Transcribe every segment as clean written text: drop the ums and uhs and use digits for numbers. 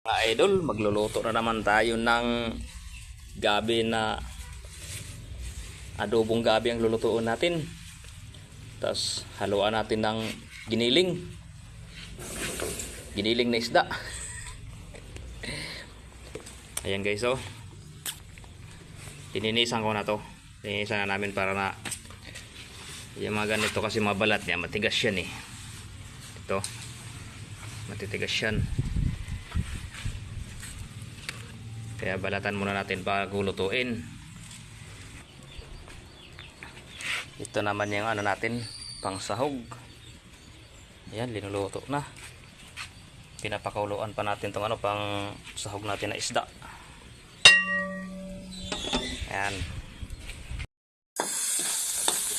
Mga idol, magluluto na naman tayo ng gabi na adobong gabi ang lulutuin natin. Tapos haluan natin ng giniling. Giniling na isda. Ayan guys, oh. Tininisan ko na to. Tininisan na namin para na yung mga ganito kasi mabalat niya, matigas yan eh. Ito. Matitigas yan. Kaya balatan muna natin bago lutuin. Ito naman yung ano natin, pang sahog. Ayan, linuluto na. Pinapakuluan pa natin itong ano, pang sahog natin na isda. Ayan.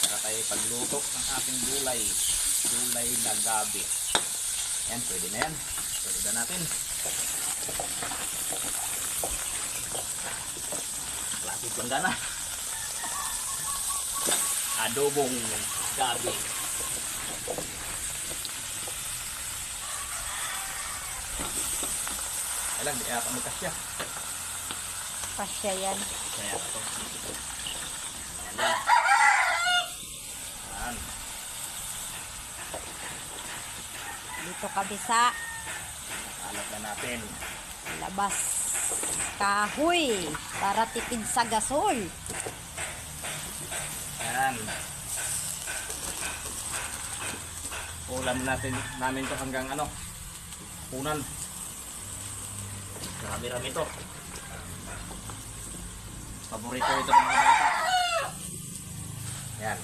Para tayo pagluto ng ating gulay. Gulay na gabi. Ayan, pwede na yan. Pwede na natin. Lapit lang na. Adobong gabi. Alam, di apa magkasya. Pasya yan. Kaya ito. Ayan na. Ayan. Dito kabisa. Alat na natin. Labas. Kahoy. Para tipid sa gasol. Ayan. Ulam namin to hanggang ano, punan. Marami-rami to. Paborito ito ng mga bata. Ayan.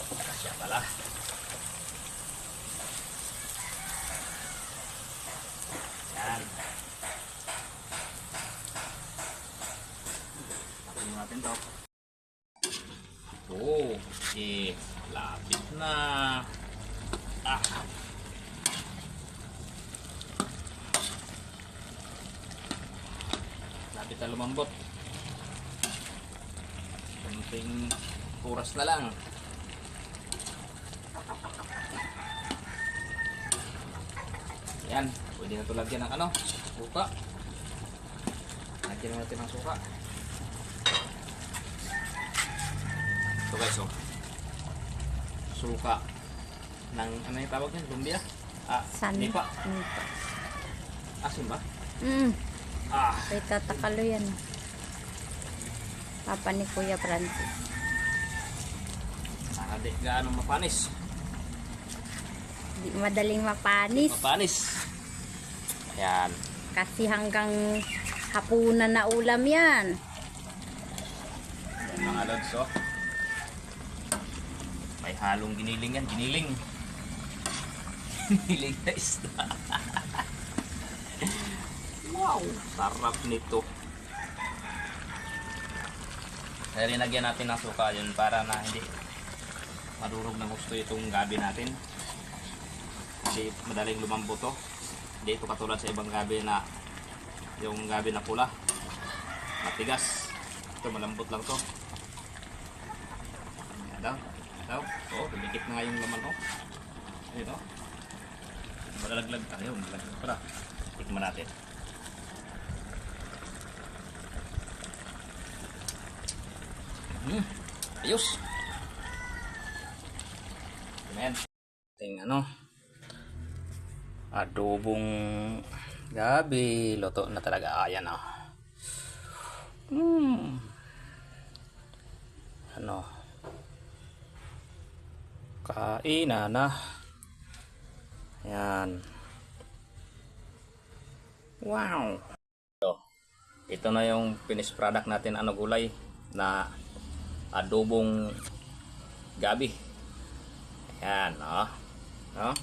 Kasya pala. Ayan. Takin natin to. Oh, okay. Lapit na. Ah. Lapit na lumambot. Kunting oras na lang. Yan, pwede na ito lagyan ng ano, suka. Lagyan natin ng suka. Ito guys, oh. Suka ng ano yung tawag niyan? Lumbia? Nipa. Nipa. Asin ba? Ay, tatakalo yan. Papa ni Kuya Francis. Di gaano mapanis. Di madaling mapanis. Mapanis. Ayan. Kasi hanggang hapunan na ulam yan. Ayan mga lods, oh. May halong giniling yan. Giniling. Giniling na isda. Wow, sarap nito. Kaya linagyan natin ng suka yun para na hindi madurog ng gusto itong gabi natin. Kasi madaling lumambo to. Hindi ito katulad sa ibang gabi na yung gabi na pula. Matigas. Ito malambot lang to. Ayan daw. Daw. Oo, dumikit na nga yung laman to. Ito. Malalaglag tayo. Malalaglag pala. Tikman natin. Ayos. Amen. Ting ano, adobong gabi. Luto na talaga. Ayan oh. Ano, kainan na. Ayan. Wow. Ito na yung finished product natin, ano, gulay na adobong gabi. Ayan, oh. Oh.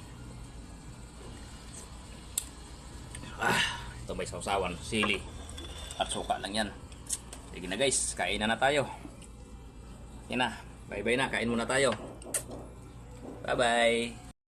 Ito may sausawan, sili at suka lang yan. Sige na guys, kain na tayo. Yan na, bye bye na, kain muna tayo. Bye bye.